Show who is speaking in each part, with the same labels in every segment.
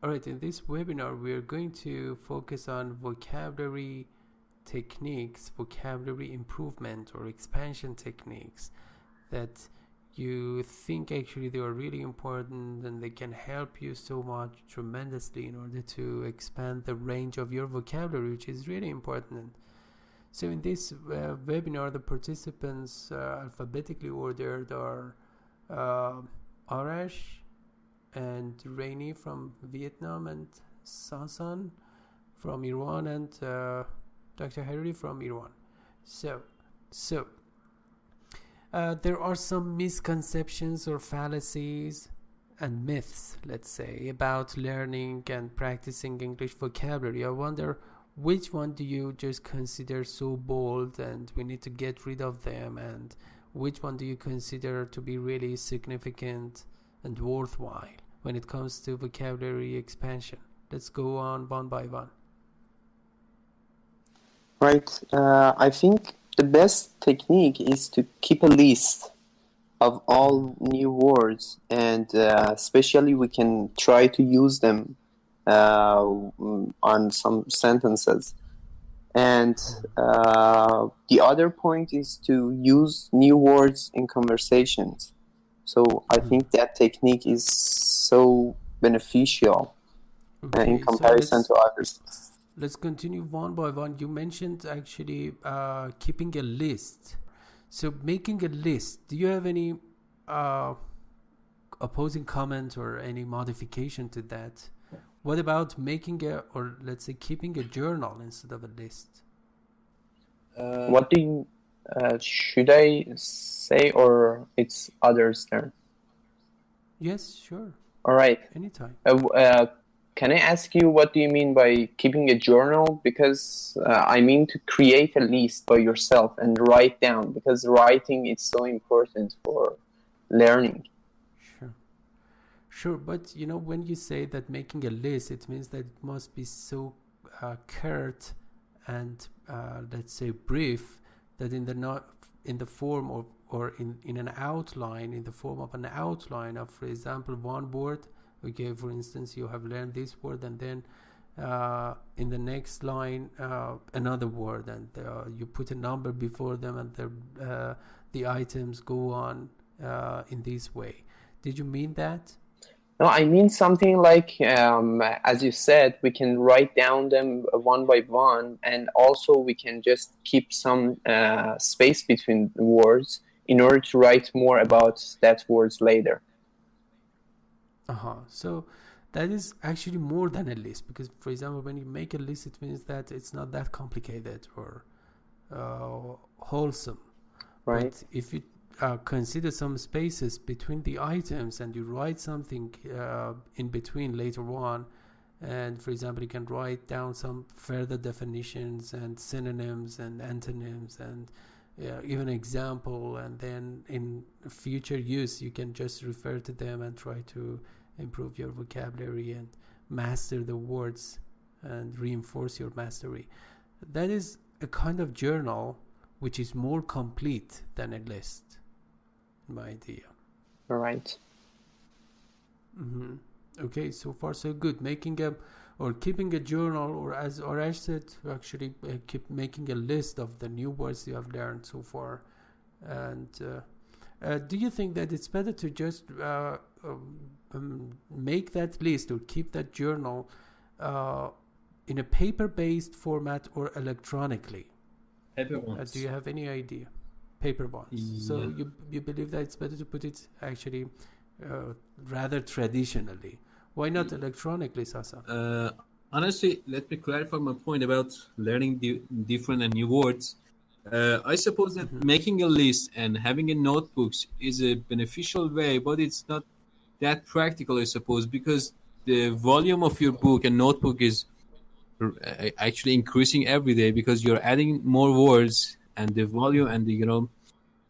Speaker 1: All right, in this webinar, we are going to focus on vocabulary techniques, vocabulary improvement or expansion techniques that you think actually they are really important and they can help you so much tremendously in order to expand the range of your vocabulary, which is really important. So in this webinar, the participants alphabetically ordered are Arash and Rainy from Vietnam, and Sasan from Iran, and Dr. Hariri from Iran. So there are some misconceptions or fallacies and myths, let's say, about learning and practicing English vocabulary. I wonder, which one do you just consider so bold and we need to get rid of them, and which one do you consider to be really significant and worthwhile when it comes to vocabulary expansion? Let's go on one by one.
Speaker 2: Right. I think the best technique is to keep a list of all new words, and especially we can try to use them on some sentences. And the other point is to use new words in conversations. So I think that technique is so beneficial in comparison to others.
Speaker 1: Let's continue one by one. You mentioned actually keeping a list. So making a list, do you have any opposing comment or any modification to that? What about making or let's say keeping a journal instead of a list?
Speaker 2: What do you, should I say, or it's others' turn?
Speaker 1: Yes, sure.
Speaker 2: All right.
Speaker 1: Anytime.
Speaker 2: Can I ask you, what do you mean by keeping a journal? Because I mean to create a list by yourself and write down, because writing is so important for learning.
Speaker 1: Sure, but you know, when you say that making a list, it means that it must be so curt and let's say brief that in the form of, or in an outline, in the form of an outline of, for example, one word. Okay, for instance, you have learned this word, and then in the next line another word, and you put a number before them, and the items go on in this way. Did you mean that?
Speaker 2: No, I mean something like, as you said, we can write down them one by one, and also we can just keep some space between words in order to write more about that words later.
Speaker 1: So that is actually more than a list, because, for example, when you make a list, it means that it's not that complicated or wholesome.
Speaker 2: Right.
Speaker 1: But if you consider some spaces between the items and you write something in between later on, and for example you can write down some further definitions and synonyms and antonyms and even example, and then in future use you can just refer to them and try to improve your vocabulary and master the words and reinforce your mastery. That is a kind of journal which is more complete than a list, my idea.
Speaker 2: All right.
Speaker 1: Okay, so far so good. Making a or keeping a journal, or as Arash said, actually keep making a list of the new words you have learned so far. And do you think that it's better to just make that list or keep that journal in a paper-based format or electronically?
Speaker 3: Paper ones.
Speaker 1: Do you have any idea? Paper ones.
Speaker 3: Yeah.
Speaker 1: So you believe that it's better to put it actually rather traditionally. Why not electronically, Sasa?
Speaker 3: Honestly, let me clarify my point about learning different and new words. I suppose that making a list and having a notebooks is a beneficial way, but it's not that practical, I suppose, because the volume of your book and notebook is actually increasing every day, because you're adding more words and the volume and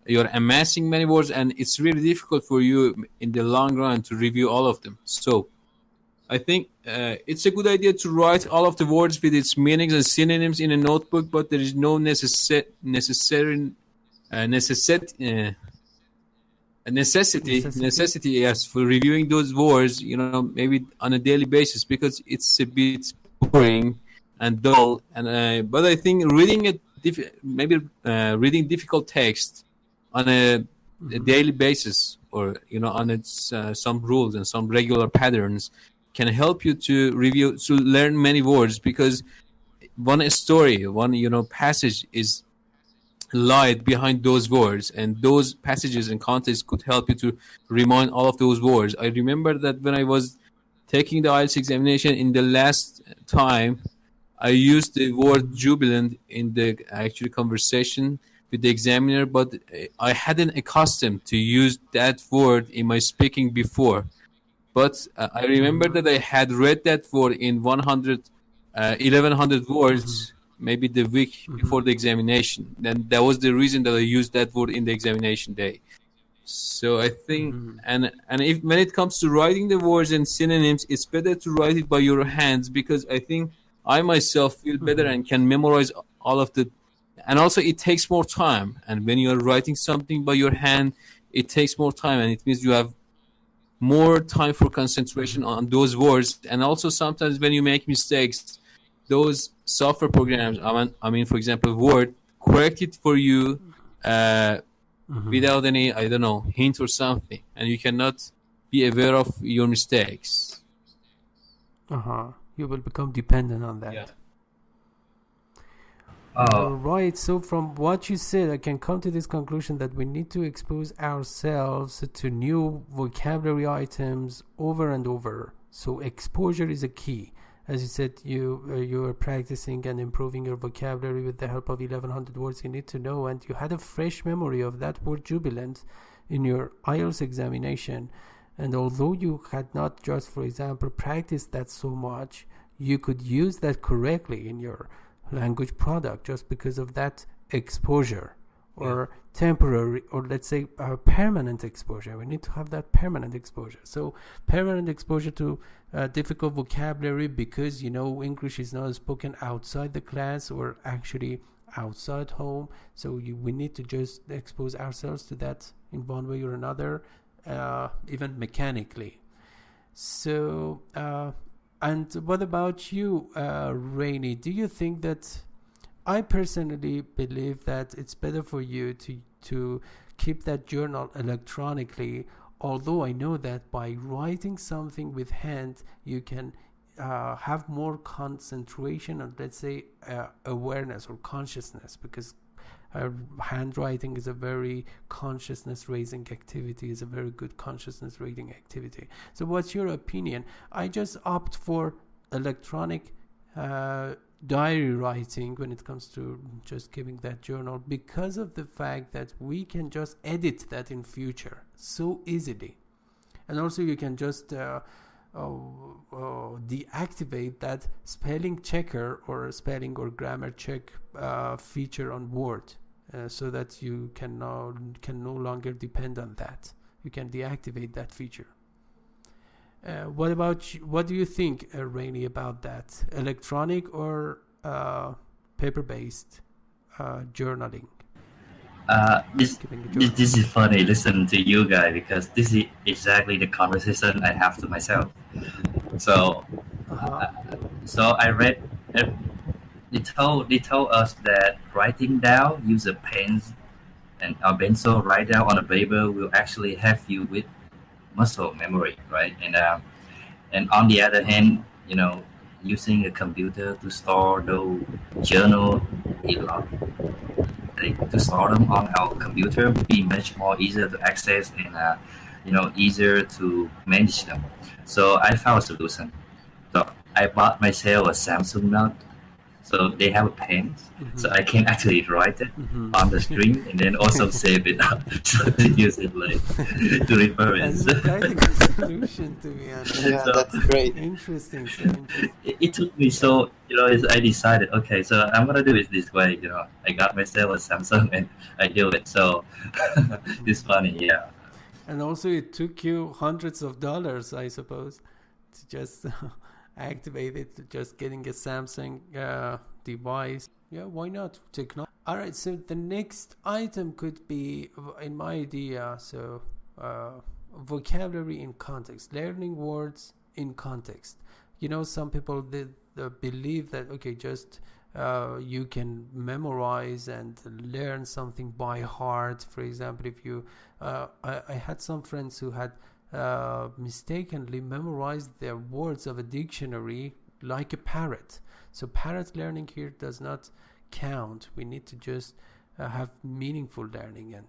Speaker 3: you're amassing many words, and it's really difficult for you in the long run to review all of them. So I think it's a good idea to write all of the words with its meanings and synonyms in a notebook, but there is no necessity A necessity, yes, for reviewing those words, maybe on a daily basis, because it's a bit boring and dull. And but I think reading difficult text on a daily basis, or on its some rules and some regular patterns, can help you to learn many words, because one story, one passage is lied behind those words, and those passages and context could help you to remind all of those words. I remember that when I was taking the IELTS examination in the last time, I used the word jubilant in the actual conversation with the examiner, but I hadn't accustomed to use that word in my speaking before. But I remember that I had read that word in 1100 words, maybe the week before the examination. Then that was the reason that I used that word in the examination day. So I think, and if when it comes to writing the words and synonyms, it's better to write it by your hands, because I think I myself feel better and can memorize all of the. And also, it takes more time. And when you are writing something by your hand, it takes more time, and it means you have more time for concentration on those words. And also, sometimes when you make mistakes, those software programs, for example, Word, correct it for you without any, I don't know, hint or something, and you cannot be aware of your mistakes.
Speaker 1: You will become dependent on that.
Speaker 3: Yeah.
Speaker 1: Right. So from what you said, I can come to this conclusion that we need to expose ourselves to new vocabulary items over and over. So exposure is a key. As you said, you are practicing and improving your vocabulary with the help of 1100 words you need to know, and you had a fresh memory of that word jubilant in your IELTS examination. And although you had not just, for example, practiced that so much, you could use that correctly in your language product just because of that exposure, or temporary, or let's say permanent exposure. We need to have that permanent exposure. So permanent exposure to difficult vocabulary, because English is not spoken outside the class or actually outside home. So we need to just expose ourselves to that in one way or another, even mechanically. So and what about you, Rainy? Do you think that, I personally believe that it's better for you to keep that journal electronically, although I know that by writing something with hand, you can have more concentration, or let's say awareness or consciousness, because handwriting is a very consciousness-raising activity, is a very good consciousness-raising activity. So what's your opinion? I just opt for electronic diary writing when it comes to just giving that journal, because of the fact that we can just edit that in future so easily. And also you can just deactivate that spelling checker or spelling or grammar check feature on Word, so that you can no longer depend on that. You can deactivate that feature. What about you? What do you think, Rainy, about that? Electronic or paper-based journaling?
Speaker 4: This is funny. Listen to you guys, because this is exactly the conversation I have to myself. So, so I read. They told us that writing down, use a pen and a pencil, write down on a paper will actually help you with muscle memory, right? And on the other hand, using a computer to store the journal, to store them on our computer would be much more easier to access and easier to manage them. So I found a solution. So I bought myself a Samsung Note. So they have a pen, so I can actually write it on the screen and then also save it up so to use it to refer it.
Speaker 1: That's quite a good solution, to be honest.
Speaker 2: Yeah, so, that's great.
Speaker 1: Interesting.
Speaker 4: It took me I decided, okay, so I'm gonna do it this way. I got myself a Samsung and I do it. So it's funny, yeah.
Speaker 1: And also, it took you hundreds of dollars, I suppose, to just activate it, just getting a Samsung device. Yeah, why not? Technology. All right, so the next item could be, in my idea, so vocabulary in context, learning words in context. Some people they believe that just you can memorize and learn something by heart. For example, if you I had some friends who had mistakenly memorized the words of a dictionary like a parrot. So parrot learning here does not count. We need to just have meaningful learning and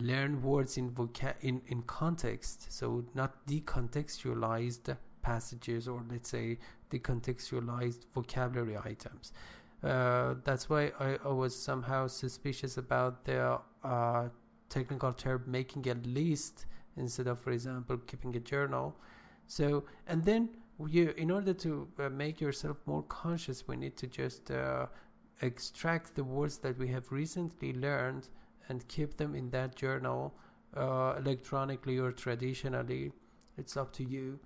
Speaker 1: learn words in context, so not decontextualized passages, or let's say decontextualized vocabulary items. That's why I was somehow suspicious about the technical term making a list instead of, for example, keeping a journal. So, and then in order to make yourself more conscious, we need to just extract the words that we have recently learned and keep them in that journal, electronically or traditionally. It's up to you.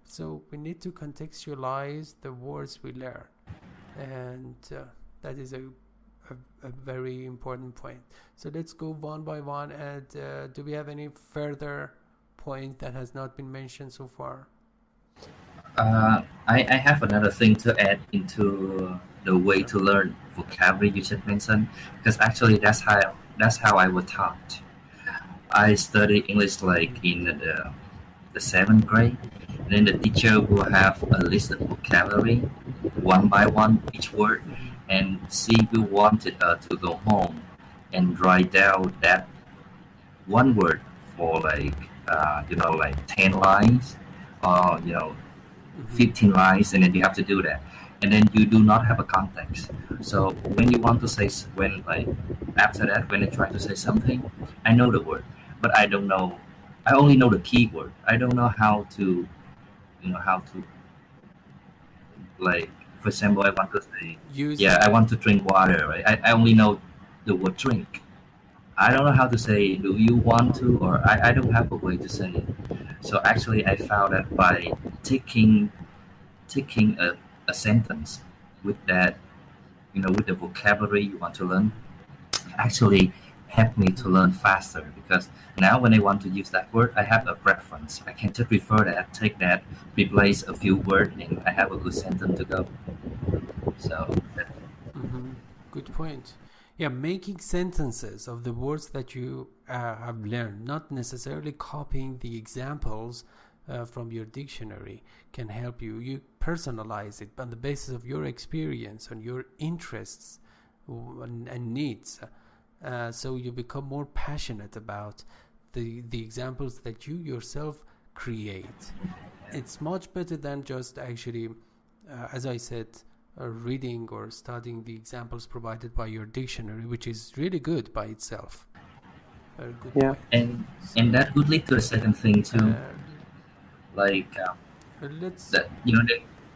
Speaker 1: So we need to contextualize the words we learn, and that is a very important point. So let's go one by one. And do we have any further point that has not been mentioned so far?
Speaker 4: I have another thing to add into the way to learn vocabulary you just mentioned, because actually that's how I was taught. I studied English like in the 7th grade, and then the teacher will have a list of vocabulary one by one each word, and she will want it to go home and write down that one word for like 10 lines or 15 lines, and then you have to do that, and then you do not have a context. So when you want to say, after that, when I try to say something, I know the word, but I don't know, I only know the keyword. I don't know how to like, for example, I want to say I want to drink water, right? I only know the word drink. I don't know how to say, do you want to, or I don't have a way to say it. So actually I found that by taking a sentence with that, with the vocabulary you want to learn, actually helped me to learn faster, because now when I want to use that word, I have a reference. I can just refer that, take that, replace a few words, and I have a good sentence to go. So
Speaker 1: good point. Yeah, making sentences of the words that you have learned, not necessarily copying the examples from your dictionary, can help you. You personalize it on the basis of your experience and your interests and needs. So you become more passionate about the examples that you yourself create. It's much better than just actually, as I said, reading or studying the examples provided by your dictionary, which is really good by itself. Very good point.
Speaker 4: And that would lead to a second thing too.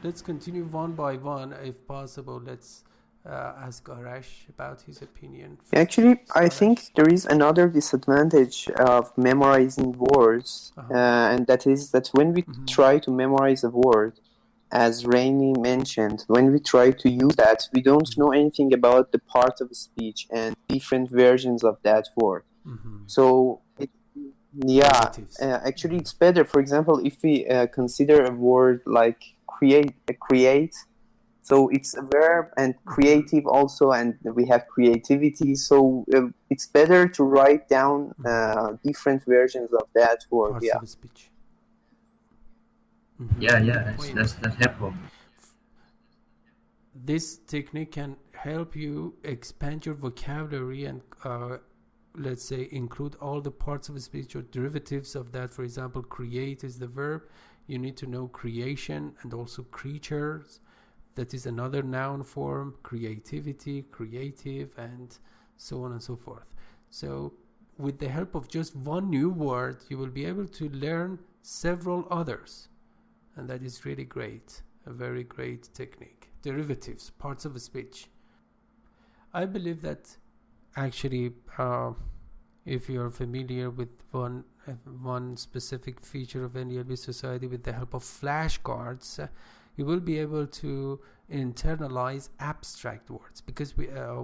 Speaker 1: Let's continue one by one if possible. Let's ask Arash about his opinion.
Speaker 2: Actually, I think there is another disadvantage of memorizing words, and that is that when we try to memorize a word, as Rainy mentioned, when we try to use that, we don't know anything about the part of speech and different versions of that word. So, actually, it's better. For example, if we consider a word like create, so it's a verb, and creative also, and we have creativity. So it's better to write down different versions of that word.
Speaker 1: Parts of speech.
Speaker 4: That's helpful.
Speaker 1: This technique can help you expand your vocabulary and let's say include all the parts of speech or derivatives of that. For example, create is the verb. You need to know creation and also creatures. That is another noun form, creativity, creative, and so on and so forth. So with the help of just one new word, you will be able to learn several others. And that is really great, a very great technique. Derivatives, parts of a speech. I believe that actually, if you're familiar with one specific feature of LELB Society, with the help of flashcards, you will be able to internalize abstract words, because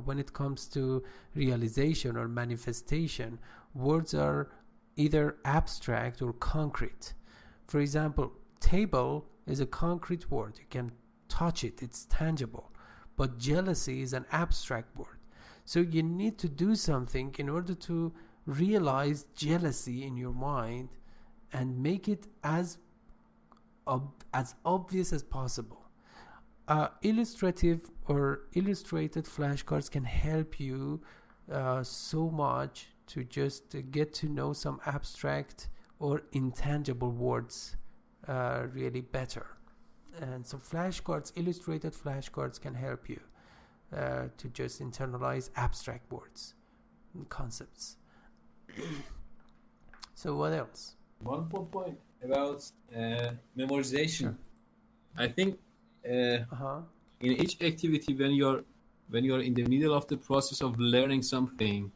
Speaker 1: when it comes to realization or manifestation, words are either abstract or concrete. For example, table is a concrete word. You can touch it, it's tangible. But jealousy is an abstract word. So you need to do something in order to realize jealousy in your mind and make it as obvious as possible. Illustrative or illustrated flashcards can help you so much to just get to know some abstract or intangible words really better. And so flashcards, illustrated flashcards can help you to just internalize abstract words and concepts. So what else?
Speaker 3: One more point about memorization.
Speaker 1: Sure.
Speaker 3: I think in each activity, when you're in the middle of the process of learning something,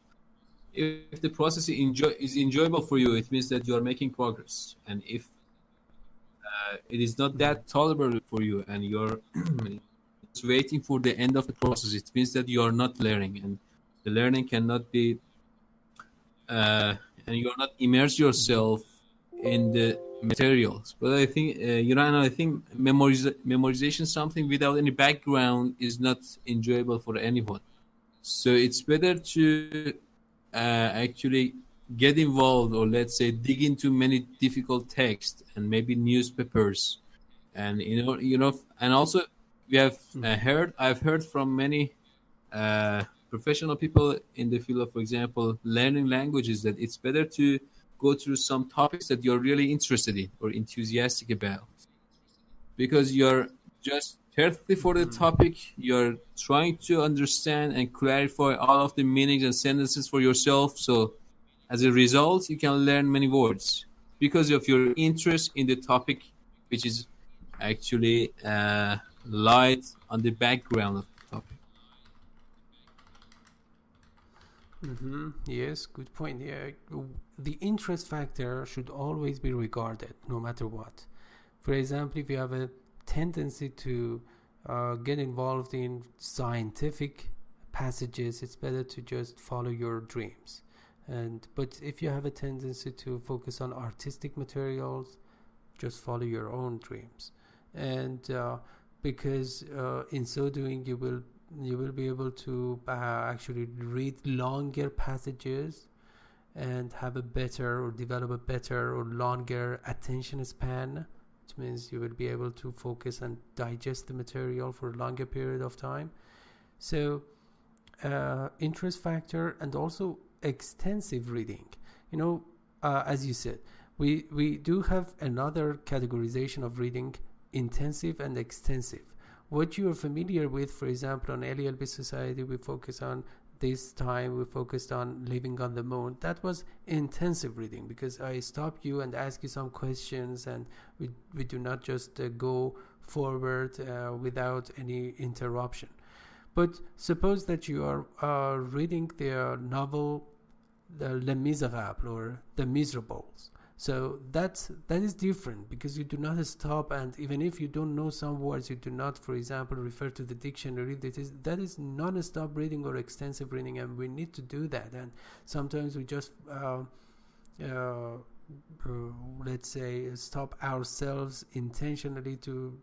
Speaker 3: if the process is enjoyable for you, it means that you are making progress. And if it is not that tolerable for you and you're just waiting for the end of the process, it means that you are not learning, and the learning cannot be and you're not immerse yourself in the materials. But I think I think memorization, something without any background, is not enjoyable for anyone. So it's better to actually get involved, or let's say dig into many difficult texts and maybe newspapers, and and also I've heard from many professional people in the field of, for example, learning languages, that it's better to go through some topics that you're really interested in or enthusiastic about, because you're just thirsty for the topic, you're trying to understand and clarify all of the meanings and sentences for yourself. So as a result, you can learn many words because of your interest in the topic, which is actually light on the background of the topic.
Speaker 1: Yes, good point. Yeah, the interest factor should always be regarded, no matter what. For example, if you have a tendency to get involved in scientific passages, it's better to just follow your dreams. But if you have a tendency to focus on artistic materials, just follow your own dreams. And because in so doing, you will be able to actually read longer passages and have a better, or develop a better or longer attention span, which means you will be able to focus and digest the material for a longer period of time. So interest factor, and also extensive reading. As you said, we do have another categorization of reading: intensive and extensive. What you are familiar with, for example, on LELB Society, we focused on living on the moon. That was intensive reading, because I stop you and ask you some questions, and we do not just go forward without any interruption. But suppose that you are reading the novel Les Miserables, or The Miserables. So that is different, because you do not stop, and even if you don't know some words, you do not, for example, refer to the dictionary. That is non-stop reading or extensive reading, and we need to do that. And sometimes we just let's say stop ourselves intentionally to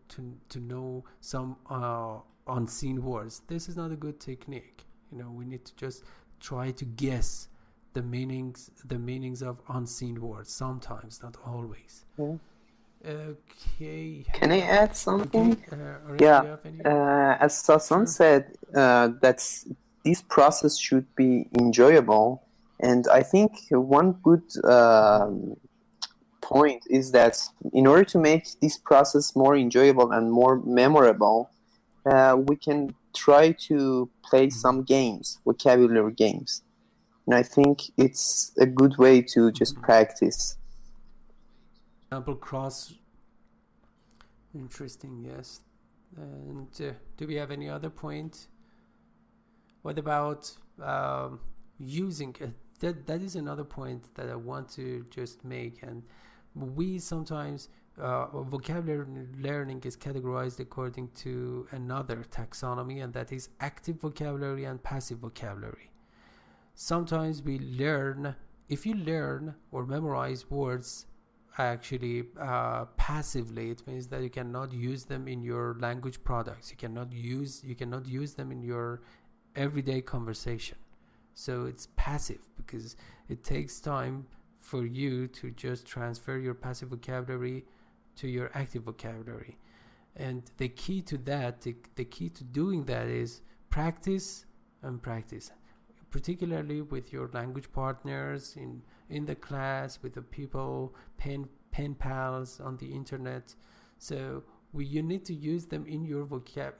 Speaker 1: know some unseen words. This is not a good technique. We need to just try to guess the meanings of unseen words, sometimes, not always. Okay.
Speaker 2: Can I add something?
Speaker 1: Okay.
Speaker 2: As Sasan said, that this process should be enjoyable, and I think one good point is that in order to make this process more enjoyable and more memorable, we can try to play some games, vocabulary games. And I think it's a good way to just practice.
Speaker 1: Example, interesting, yes. And do we have any other point? What about using it? That is another point that I want to just make. And we sometimes vocabulary learning is categorized according to another taxonomy, and that is active vocabulary and passive vocabulary. Sometimes we learn if you learn or memorize words actually passively, it means that you cannot use them in your language products. You cannot use them in your everyday conversation. So it's passive because it takes time for you to just transfer your passive vocabulary to your active vocabulary. And the key to that, the key to doing that is practice and practice, particularly with your language partners in the class, with the people, pen pals on the internet. So you need to use them in your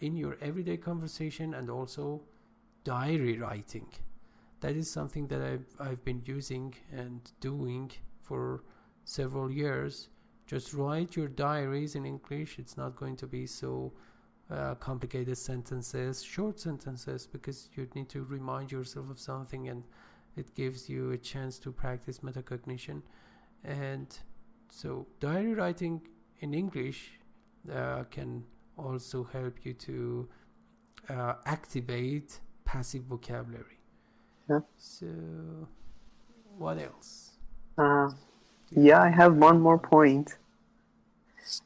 Speaker 1: in your everyday conversation, and also diary writing. That is something that I've been using and doing for several years. Just write your diaries in English. It's not going to be so complicated sentences, short sentences, because you need to remind yourself of something, and it gives you a chance to practice metacognition. And so diary writing in English can also help you to activate passive vocabulary.
Speaker 2: Yeah.
Speaker 1: So what else?
Speaker 2: Yeah, I have one more point.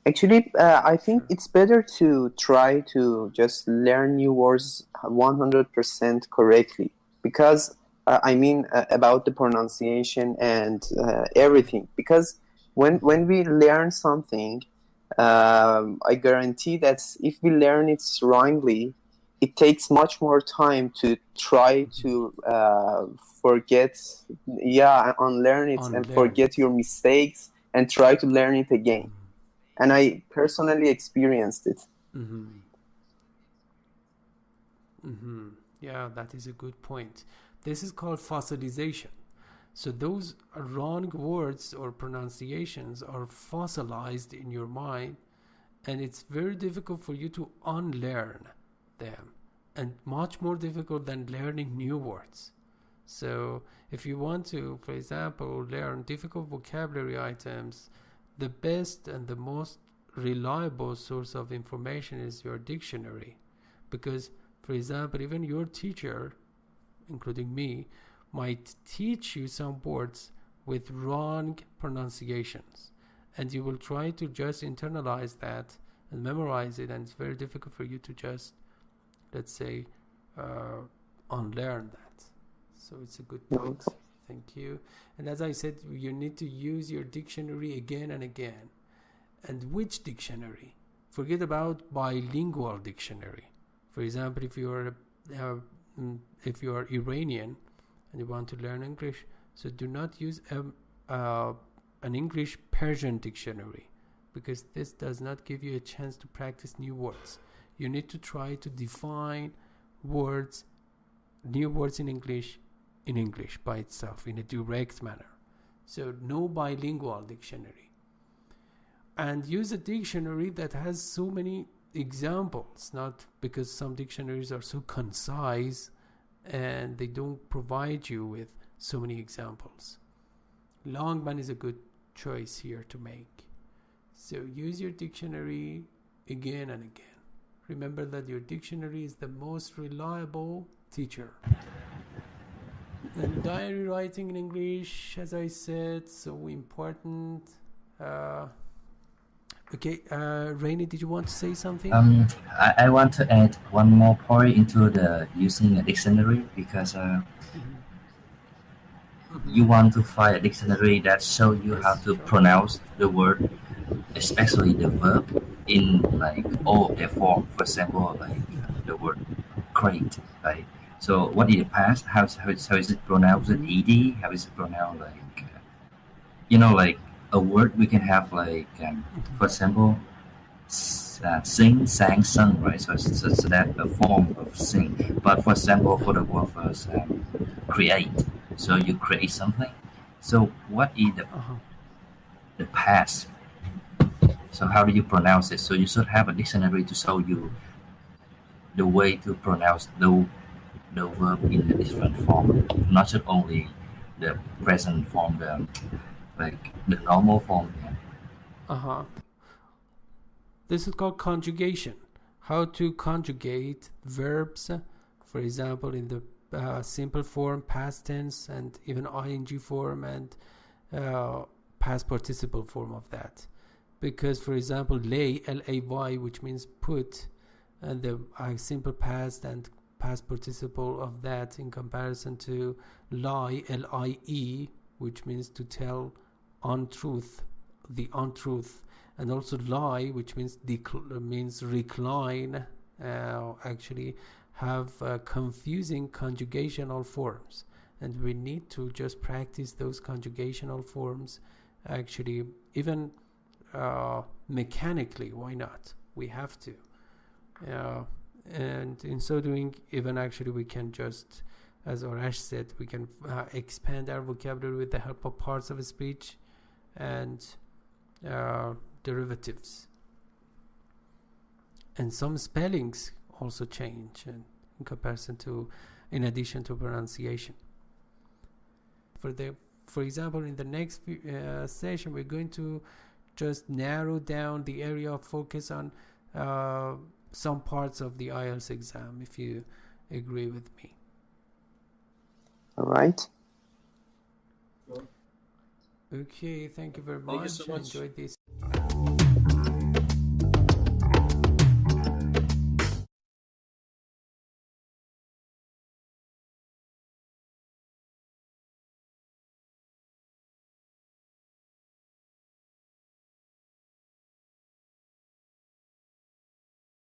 Speaker 2: Actually, I think it's better to try to just learn new words 100% correctly, because about the pronunciation and everything. Because when we learn something, I guarantee that if we learn it wrongly, it takes much more time to try to unlearn it and forget your mistakes and try to learn it again. And I personally experienced it.
Speaker 1: Yeah, that is a good point. This is called fossilization. So those wrong words or pronunciations are fossilized in your mind, and it's very difficult for you to unlearn them, and much more difficult than learning new words. So if you want to, for example, learn difficult vocabulary items, the best and the most reliable source of information is your dictionary. Because, for example, even your teacher, including me, might teach you some words with wrong pronunciations, and you will try to just internalize that and memorize it, and it's very difficult for you to just, let's say, unlearn that. So it's a good point. Thank you. And as I said, you need to use your dictionary again and again. And which dictionary? Forget about bilingual dictionary. For example, if you are Iranian and you want to learn English, so do not use an English Persian dictionary, because this does not give you a chance to practice new words. You need to try to define words, new words in English by itself in a direct manner. So no bilingual dictionary. And use a dictionary that has so many examples, not because some dictionaries are so concise and they don't provide you with so many examples. Longman is a good choice here to make. So use your dictionary again and again. Remember that your dictionary is the most reliable teacher. And diary writing in English, as I said, so important. Rainy, did you want to say something?
Speaker 4: I want to add one more point into the using a dictionary, because you want to find a dictionary that show you how to pronounce the word, especially the verb, in like all their form. For example, like the word crate, right? So what is the past? How is it pronounced? Ed? How is it pronounced? Like like a word we can have like for example, sing, sang, sung, right? So that a form of sing. But for example, for the word first, create. So you create something. So what is the past? So how do you pronounce it? So you should have a dictionary to show you the way to pronounce the verb in a different form, not just only the present form, the normal form.
Speaker 1: This is called conjugation. How to conjugate verbs, for example, in the simple form, past tense, and even ing form, and past participle form of that. Because, for example, lay, L-A-Y, which means put, and the simple past and past participle of that in comparison to lie, L-I-E, which means to tell untruth, the untruth, and also lie, which means recline, actually have confusing conjugational forms, and we need to just practice those conjugational forms, actually, even mechanically. Why not? We have to. And in so doing, even actually we can just, as Arash said, we can expand our vocabulary with the help of parts of speech and derivatives. And some spellings also change in comparison to, in addition to pronunciation. For example, in the next session, we're going to just narrow down the area of focus on some parts of the IELTS exam, if you agree with me.
Speaker 2: All right.
Speaker 1: Okay, thank you very much.
Speaker 3: Thank you so much.
Speaker 1: Enjoyed this